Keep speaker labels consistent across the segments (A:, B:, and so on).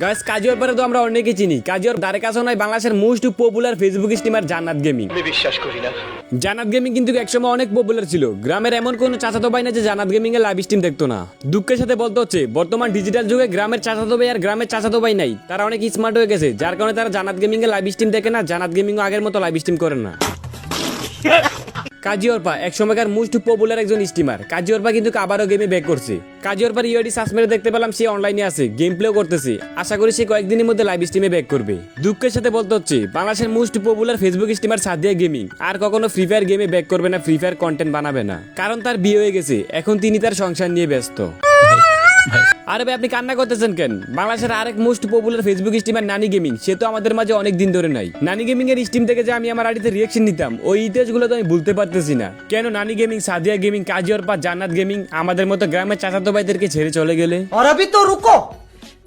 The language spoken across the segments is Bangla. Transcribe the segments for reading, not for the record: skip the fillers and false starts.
A: গাইস কাজিওর পরে তো আমরা অনেকে চিনি। কাজিওর ধারে কাছেও নাই বাংলাদেশের মোস্ট পপুলার ফেসবুক স্ট্রিমার জান্নাত গেমিং।
B: আমি বিশ্বাস করি না।
A: জান্নাত গেমিং কিন্তু একসময় অনেক পপুলার ছিল। গ্রামের এমন কোনো চাচাতো ভাই না যে জান্নাত গেমিং এর লাইভ স্ট্রিম দেখতো না। দুঃখের সাথে বলতে হচ্ছে বর্তমান ডিজিটাল যুগে গ্রামের চাচাতো ভাই আর গ্রামের চাচাতো ভাই নাই, তারা অনেক স্মার্ট হয়ে গেছে, যার কারণে তারা জান্নাত গেমিং এর লাইভ স্ট্রিম দেখে না, জান্নাত গেমিং আগের মতো লাইভ স্ট্রিম করেন না। কাজী অর্পা এক সময়কার মোস্ট পপুলার একজন স্ট্রিমার। কাজী অর্পা কিন্তু আবারও গেমে ব্যাক করছে। কাজী অর্পার ইউআইডি সার্চ মেরে দেখতে পেলাম সে অনলাইনে আছে, গেম প্লেও করতেছে। আশা করি সে কয়েকদিনের মধ্যে লাইভ স্ট্রিমে ব্যাক করবে। দুঃখের সাথে বলতে হচ্ছে বাংলাদেশের most popular Facebook streamer Sadia gaming আর কখনো ফ্রি ফায়ার গেমে ব্যাক করবে না, ফ্রি ফায়ার কন্টেন্ট বানাবে না, কারণ তার বিয়ে হয়ে গেছে। এখন তিনি তার সংসার নিয়ে ব্যস্ত। আরে ভাই আপনি কান্না করতেছেন কেন? বাংলাদেশের আরেক মোস্ট পপুলার ফেসবুক স্ট্রিমার নানি গেমিং, সে তো আমাদের মাঝে অনেক দিন ধরে নাই। নানি গেমিং এর স্ট্রিম থেকে যে আমি আমার আইডিতে রিঅ্যাকশন নিতাম, ওই ইতিহাসগুলো তো আমি ভুলতে পারতেছি না। কেন নানি গেমিং, সাদিয়া গেমিং, কাজী অর্পা, জান্নাত গেমিং আমাদের মতো গ্রামের চাচাতো ভাইদেরকে ছেড়ে চলে গেলে?
C: और अभी तो रुको,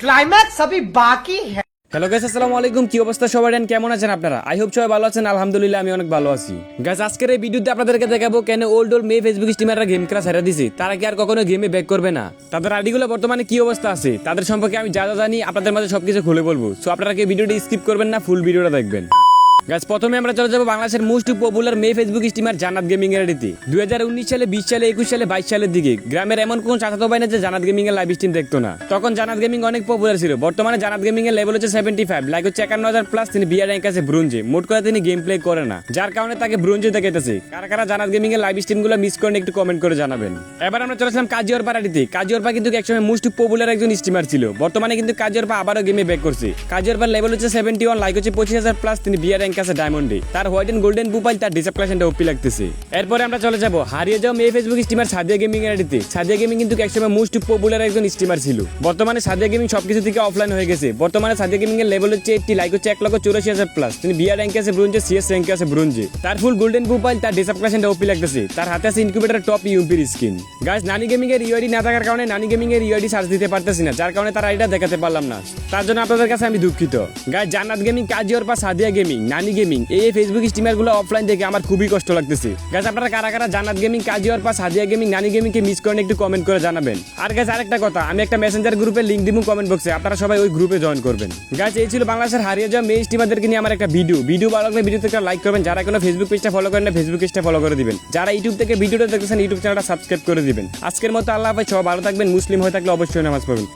C: क्लाइमैक्स अभी बाकी है।
A: হ্যালো গাইস, আসসালামু আলাইকুম। কি অবস্থা সবার? কেমন আছেন আপনারা? আই হোপ সবাই ভালো আছেন। আলহামদুলিল্লাহ আমি অনেক ভালো আছি। গাইস আজকের এই ভিডিওতে আপনাদেরকে দেখাবো কেন ওল্ড মেয়ে ফেসবুক স্ট্রিমাররা গেম ক্রাশ হারা দিছে, তারা কি আর কখনো গেমে ব্যাক করবে না, তাদের আইডিগুলো বর্তমানে কি অবস্থা আছে, তাদের সম্পর্কে আমি যা যা জানি আপনাদের মাঝে সবকিছু খুলে বলবো। সো আপনারা কি ভিডিওটি স্কিপ করবেন না, ফুল ভিডিওটা দেখবেন। গাইস প্রথমে আমরা চলে যাবো বাংলাদেশের মোস্ট পপুলার মেয়ে ফেসবুক স্ট্রিমার জান্নাত গেমিং এর আইডিতে। 2019 সালে, 20 সালে, 21 সালে, 22 সালের দিকে গ্রামের এমন কোন চাচাতো ভাই না যে জান্নাত গেমিং এর লাইভ স্ট্রিম দেখতো না। তখন জান্নাত গেমিং অনেক পপুলার ছিল। বর্তমানে জান্নাত গেমিং এর লেভেল হচ্ছে 75, লাইক হচ্ছে 51,000 প্লাস। তিনি বিয়ার র্যাঙ্ক আছে ব্রোঞ্জে। মোট করে তিনি গেম প্লে করে না, যার কারণে তাকে ব্রোঞ্জে দেখাইতেছে। কারা কারা জান্নাত গেমিং এর লাইভ স্ট্রিম গুলো মিস করেন একটু কমেন্ট করে জানাবেন। এবার আমরা চলেছিলাম কাজী অর্পার আইডিতে। কাজী অর্পা কিন্তু একসময় মোস্ট পপুলার একজন স্ট্রিমার ছিল। বর্তমানে কিন্তু কাজী অর্পা আবারও গেমে ব্যাক করছে। কাজী অর্পার লেভেল হচ্ছে 71, লাইক হচ্ছে 25,000 প্লাস। তিনি বিয়ার র্যাঙ্ক আছে ডায়মন্ডে। তার হোয়াইট এন্ড গোল্ডেন প্রোফাইল, তার ডিসপ্লেশনটা ওপি লাগতেছে। এরপরে আমরা চলে যাব হারিয়ে যাও মেয়ে ফেসবুক স্ট্রিমার সাদিয়া গেমিং এর আইডিতে। সাদিয়া গেমিং কিন্তু একসময় মোস্ট পপুলার একজন স্ট্রিমার ছিল। বর্তমানে সাদিয়া গেমিং সবকিছু থেকে অফলাইন হয়ে গেছে। বর্তমানে সাদিয়া গেমিং এর লেভেল হচ্ছে 80, লাইক হচ্ছে 1,84,000 প্লাস। তিনি বিয়ার র্যাঙ্কে আছে ব্রোঞ্জে, সিএস র্যাঙ্কে আছে ব্রোঞ্জে। তার ফুল গোল্ডেন প্রোফাইল, তার ডিসপ্লেশনটা ওপি লাগতেছে। তার হাতে আছে ইনকিউবেটর টপ ইউএমপির স্কিন। গাইস নানি গেমিং এর ইউআইডি না থাকার কারণে নানি গেমিং এর ইউআইডি সার্চ দিতে পারতেছি না, যার কারণে তার আইডিটা দেখাতে পারলাম না। তার জন্য আপনাদের কাছে আমি দুঃখিত। গাইস জান্নাত গেমিং, কাজী অর্পা, সাদিয়া গেমিং, নানি গেমিং এই ফেসবুক স্ট্রিমার গুলো অফলাইন দেখে আমার খুবই কষ্ট লাগতেছে। গাইস আপনারা কারা কারা জান্নাত গেমিং, কাজী অর্পা, সাদিয়া গেমিং, নানি গেমিং কে মিস করেন একটু কমেন্ট করে জানাবেন। আর গাইস আরেকটা কথা, আমি একটা মেসেঞ্জার গ্রুপে লিংক দিব কমেন্ট বক্সে, আপনারা সবাই ওই গ্রুপে জয়েন করবেন। গাইস এই ছিল বাংলাদেশের হারিয়ে যাওয়া মেয়ে স্ট্রিমারদেরকে নিয়ে আমার একটা ভিডিও ভালো লাগলে ভিডিওতে একটা লাইক করবেন। যারা কোনো ফেসবুক পেজটা ফলো করেন না, ফেসবুক পেজটা ফলো করে দিবেন। যারা ইউটিউব থেকে ভিডিওটা দেখতেছেন, ইউটিউব চ্যানেলটা সাবস্ক্রাইব করে দিবেন। আজকের মতো আল্লাহ হাফেজ, সবাই ভালো থাকবেন। মুসলিম হয়ে থাকলে অবশ্যই নামাজ পড়বেন।